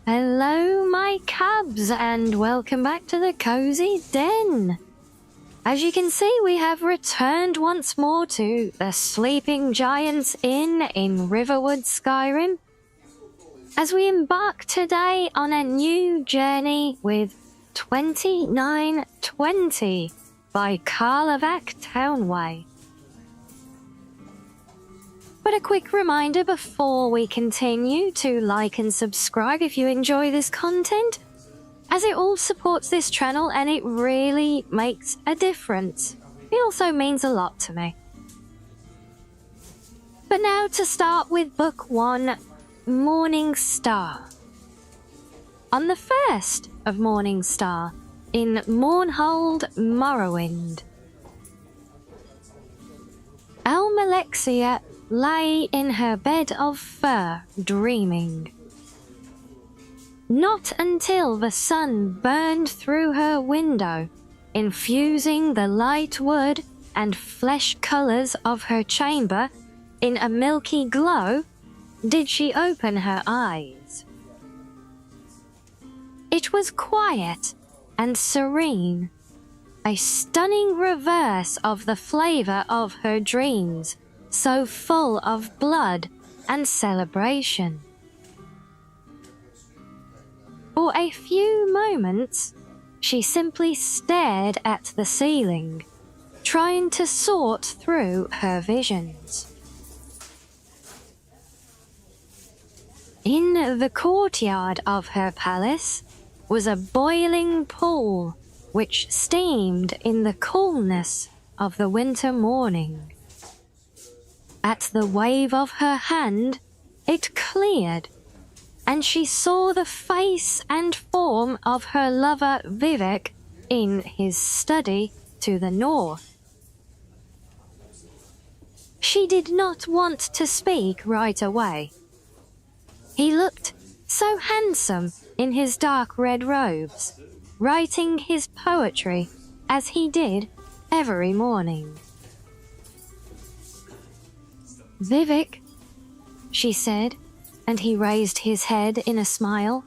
Hello, my cubs, and welcome back to the Cozy Den. As you can see, we have returned once more to the Sleeping Giants Inn in Riverwood, Skyrim, as we embark today on a new journey with 2920 by Karlovac Townway. But a quick reminder before we continue to like and subscribe if you enjoy this content, as it all supports this channel and it really makes a difference. It also means a lot to me. But now to start with Book 1, Morning Star. On the 1st of Morning Star, in Mournhold, Morrowind, Almalexia lay in her bed of fur, dreaming. Not until the sun burned through her window, infusing the light wood and flesh colors of her chamber in a milky glow, did she open her eyes. It was quiet and serene, a stunning reverse of the flavor of her dreams, so full of blood and celebration. For a few moments, she simply stared at the ceiling, trying to sort through her visions. In the courtyard of her palace was a boiling pool which steamed in the coolness of the winter morning. At the wave of her hand, it cleared, and she saw the face and form of her lover Vivek in his study to the north. She did not want to speak right away. He looked so handsome in his dark red robes, writing his poetry as he did every morning. "Vivek," she said, and he raised his head in a smile,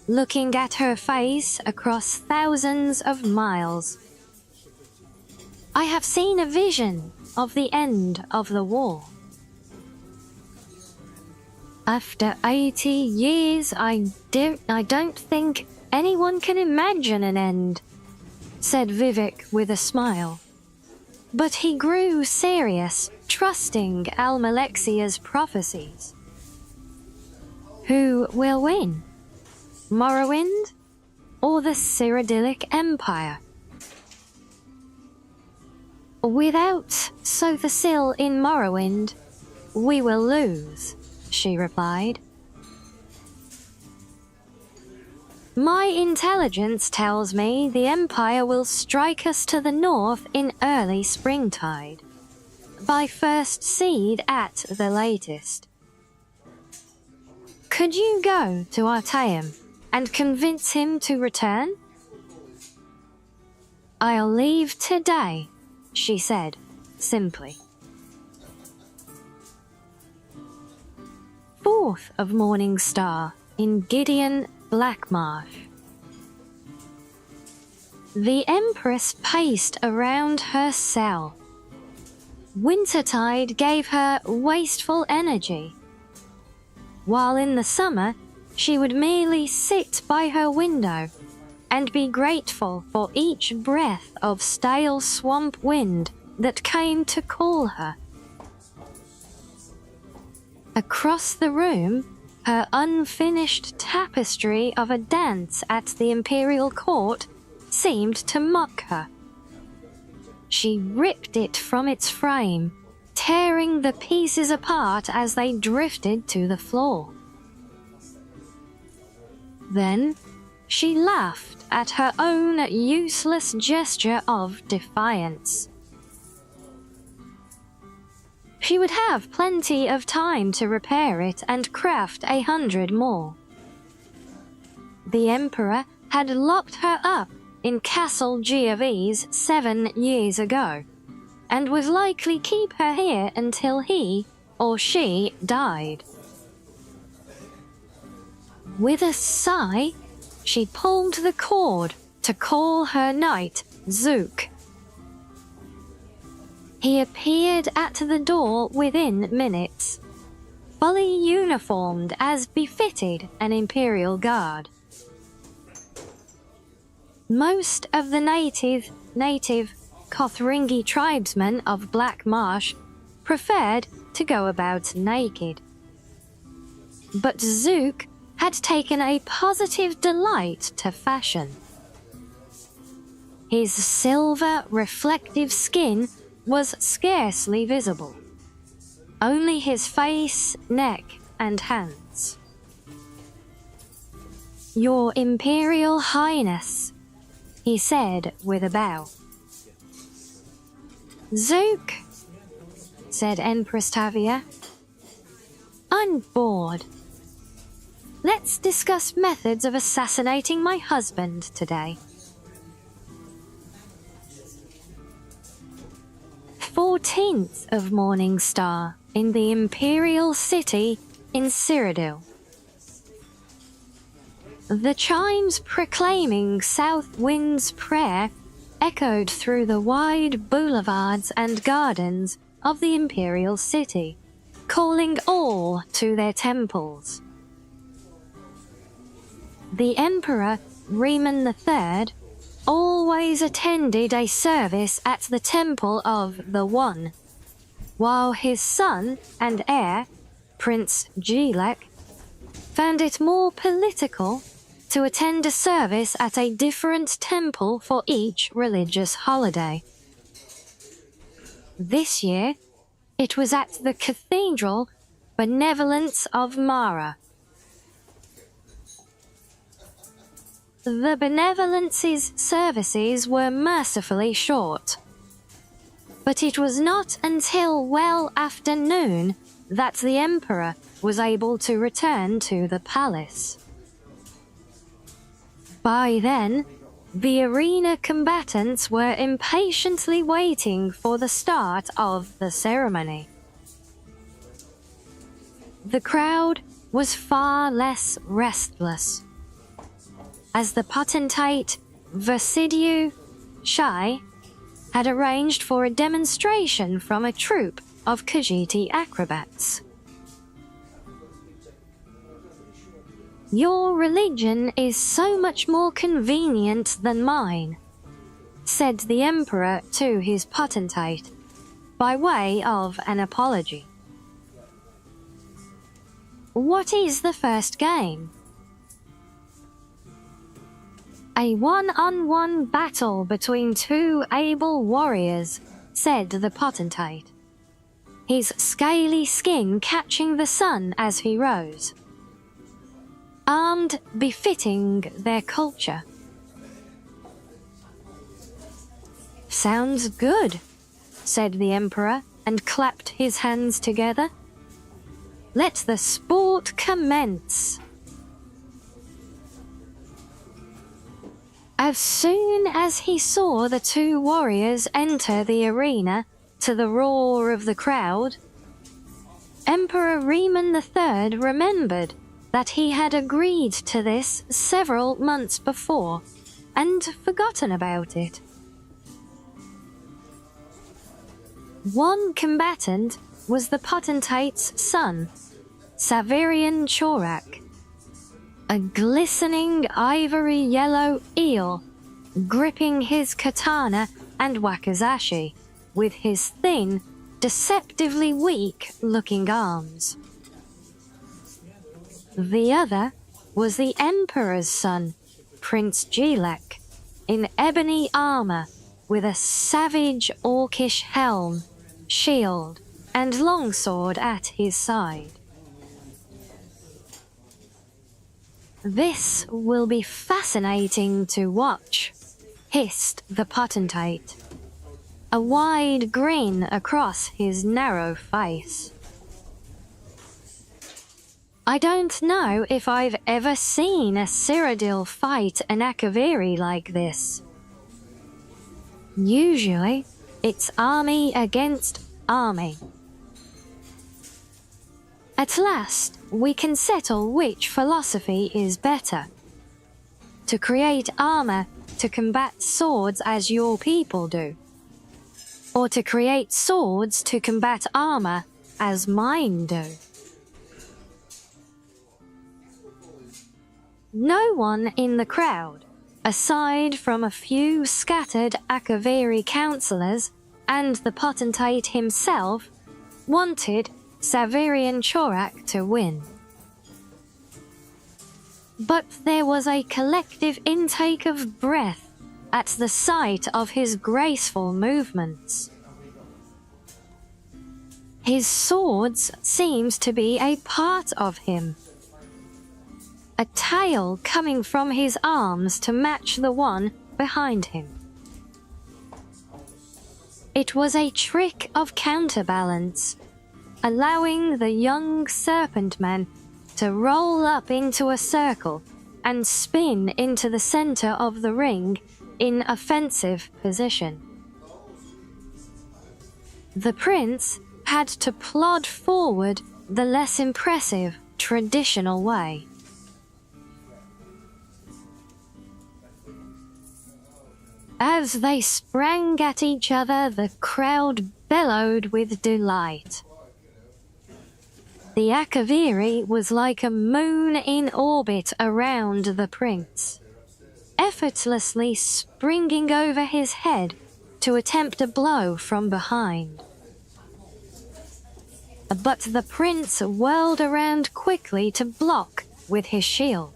looking at her face across thousands of miles. "I have seen a vision of the end of the war. After 80 years, I don't think anyone can imagine an end," said Vivek with a smile. But he grew serious, trusting Almalexia's prophecies. Who will win? Morrowind or the Cyrodiilic Empire? "Without Sothasil in Morrowind, we will lose," she replied. "My intelligence tells me the Empire will strike us to the north in early springtide, by first seed at the latest. Could you go to Artaeum and convince him to return?" "I'll leave today," she said, simply. 4th of Morning Star, in Gideon, Blackmarsh. The Empress paced around her cell. Wintertide gave her wasteful energy, while in the summer she would merely sit by her window and be grateful for each breath of stale swamp wind that came to call her. Across the room, her unfinished tapestry of a dance at the imperial court seemed to mock her. She ripped it from its frame, tearing the pieces apart as they drifted to the floor. Then she laughed at her own useless gesture of defiance. She would have plenty of time to repair it and craft 100 more. The Emperor had locked her up in Castle Genovese 7 years ago, and would likely keep her here until he or she died. With a sigh, she pulled the cord to call her knight, Zook. He appeared at the door within minutes, fully uniformed as befitted an imperial guard. Most of the native Kothringi tribesmen of Black Marsh preferred to go about naked. But Zook had taken a positive delight to fashion. His silver, reflective skin was scarcely visible, only his face, neck, and hands. "Your Imperial Highness," he said with a bow. "Zook," said Empress Tavia, "I'm bored. Let's discuss methods of assassinating my husband today." 14th of Morning Star in the Imperial City in Cyrodiil. The chimes proclaiming South Wind's prayer echoed through the wide boulevards and gardens of the Imperial City, calling all to their temples. The Emperor Riemann III always attended a service at the Temple of the One, while his son and heir, Prince Gilek, found it more political to attend a service at a different temple for each religious holiday. This year, it was at the Cathedral Benevolence of Mara. The Benevolence's services were mercifully short, but it was not until well after noon that the Emperor was able to return to the palace. By then, the arena combatants were impatiently waiting for the start of the ceremony. The crowd was far less restless, as the potentate Versidiu Shai had arranged for a demonstration from a troupe of Khajiiti acrobats. "Your religion is so much more convenient than mine," said the Emperor to his potentate, by way of an apology. "What is the first game?" "A one-on-one battle between two able warriors," said the potentate, his scaly skin catching the sun as he rose. "Armed befitting their culture." "Sounds good," said the Emperor and clapped his hands together. "Let the sport commence." As soon as he saw the two warriors enter the arena to the roar of the crowd, Emperor Riemann III remembered that he had agreed to this several months before and forgotten about it. One combatant was the potentate's son, Savirian Chorak, a glistening ivory-yellow eel gripping his katana and wakizashi with his thin, deceptively weak-looking arms. The other was the Emperor's son, Prince Gilek, in ebony armor with a savage orcish helm, shield, and longsword at his side. "This will be fascinating to watch," hissed the potentate, a wide grin across his narrow face. "I don't know if I've ever seen a Cyrodiil fight an Akaviri like this. Usually, it's army against army. At last, we can settle which philosophy is better. To create armor to combat swords as your people do, or to create swords to combat armor as mine do. No one in the crowd, aside from a few scattered Akaviri councillors and the potentate himself, wanted Savirian Chorak to win. But there was a collective intake of breath at the sight of his graceful movements. His swords seemed to be a part of him. A tail coming from his arms to match the one behind him. It was a trick of counterbalance, allowing the young serpent man to roll up into a circle and spin into the center of the ring in offensive position. The prince had to plod forward the less impressive traditional way. As they sprang at each other, the crowd bellowed with delight. The Akaviri was like a moon in orbit around the prince, effortlessly springing over his head to attempt a blow from behind. But the prince whirled around quickly to block with his shield.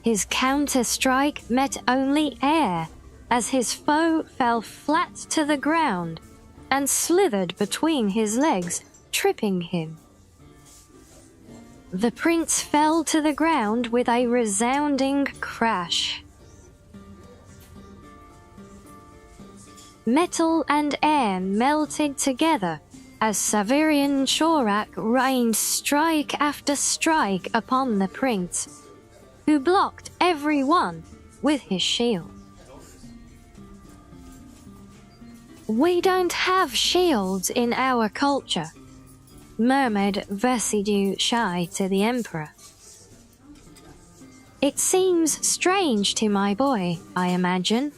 His counter-strike met only air as his foe fell flat to the ground and slithered between his legs, tripping him. The prince fell to the ground with a resounding crash. Metal and air melted together as Savirian Chorak rained strike after strike upon the prince, who blocked every one with his shield. "We don't have shields in our culture," murmured Vasidou Shai to the emperor. "It seems strange to my boy, I imagine.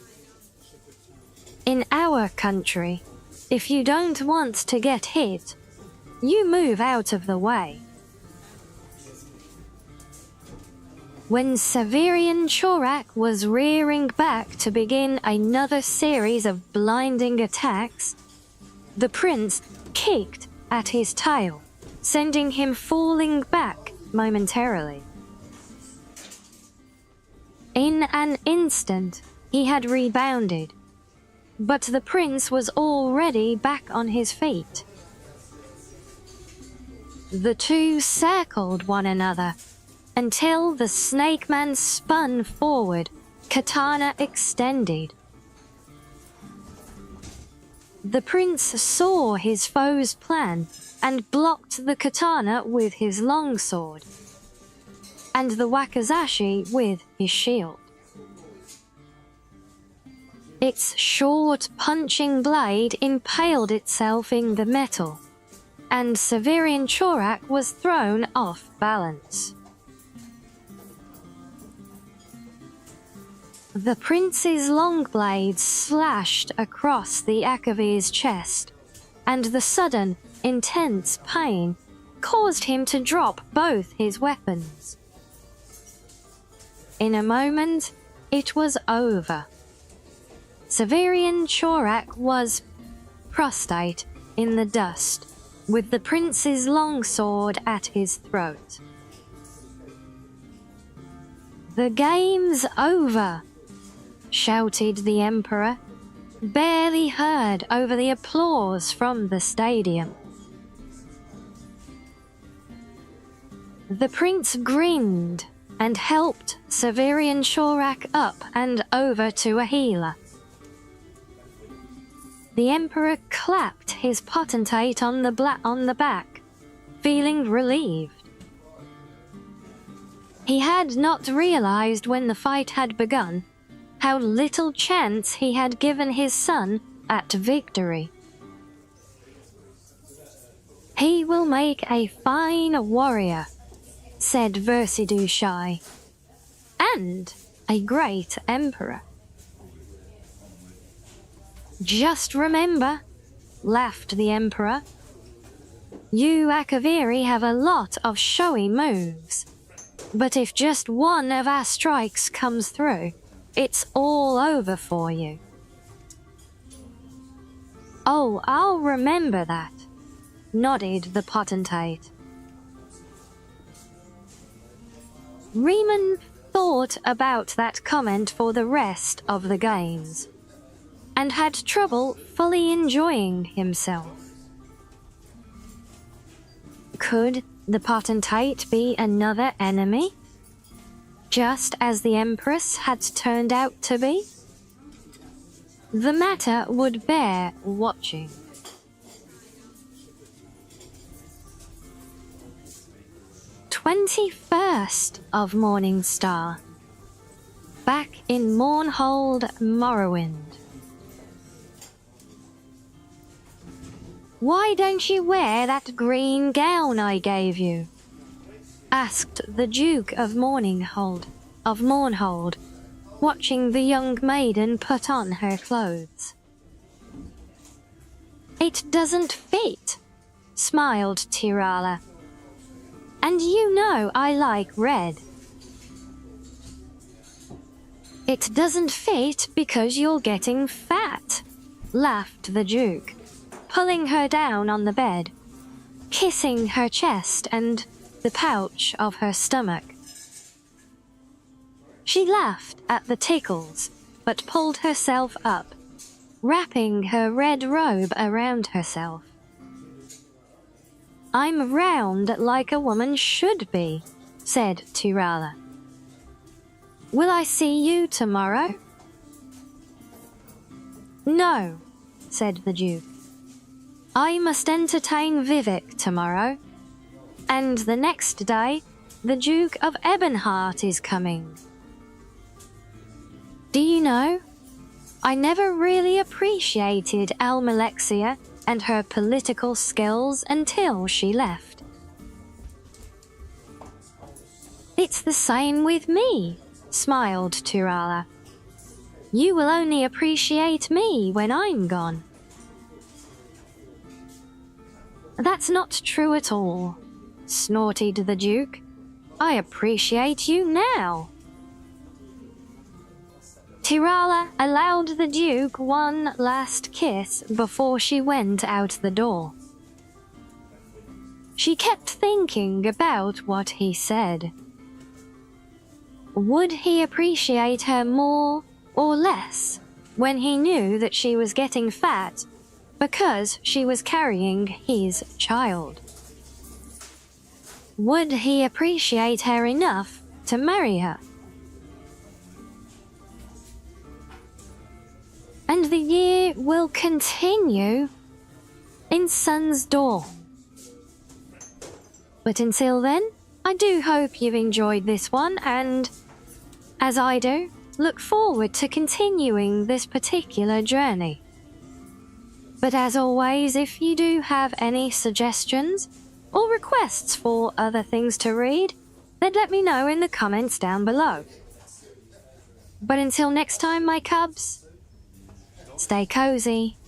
In our country, if you don't want to get hit, you move out of the way." When Savirian Chorak was rearing back to begin another series of blinding attacks, the prince kicked at his tail, sending him falling back momentarily. In an instant, he had rebounded, but the prince was already back on his feet. The two circled one another until the snake man spun forward, katana extended. The prince saw his foe's plan and blocked the katana with his longsword, and the wakizashi with his shield. Its short, punching blade impaled itself in the metal, and Savirian Chorak was thrown off balance. The prince's long blade slashed across the Akavir's chest, and the sudden, intense pain caused him to drop both his weapons. In a moment, it was over. Savirian Chorak was prostrate in the dust, with the prince's longsword at his throat. "The game's over!" shouted the emperor, barely heard over the applause from the stadium. The prince grinned and helped Savirian Chorak up and over to a healer. The emperor clapped his potentate on the back, feeling relieved. He had not realized when the fight had begun how little chance he had given his son at victory. He will make a fine warrior, said Versidue, and a great emperor. Just remember, laughed the emperor, you Akaviri have a lot of showy moves, but if just one of our strikes comes through, it's all over for you. Oh, I'll remember that, nodded the potentate. Riemann thought about that comment for the rest of the games, and had trouble fully enjoying himself. Could the potentate be another enemy, just as the Empress had turned out to be? The matter would bear watching. 21st of Morning Star. Back in Mournhold, Morrowind. Why don't you wear that green gown I gave you? Asked the Duke of Mournhold, watching the young maiden put on her clothes. It doesn't fit, smiled Tirala. And you know I like red. It doesn't fit because you're getting fat, laughed the Duke, pulling her down on the bed, kissing her chest and the pouch of her stomach. She laughed at the tickles, but pulled herself up, wrapping her red robe around herself. I'm round like a woman should be, said Tirala. Will I see you tomorrow? No, said the Duke. I must entertain Vivek tomorrow, and the next day the Duke of Ebonheart is coming. Do you know, I never really appreciated Almalexia and her political skills until she left. It's the same with me, smiled Tirala. You will only appreciate me when I'm gone. That's not true at all, snorted the Duke. I appreciate you now. Tirala allowed the Duke one last kiss before she went out the door. She kept thinking about what he said. Would he appreciate her more or less when he knew that she was getting fat because she was carrying his child? Would he appreciate her enough to marry her? And the year will continue in Sun's Dawn. But until then, I do hope you've enjoyed this one and, as I do, look forward to continuing this particular journey. But as always, if you do have any suggestions or requests for other things to read, then let me know in the comments down below. But until next time, my cubs, stay cozy.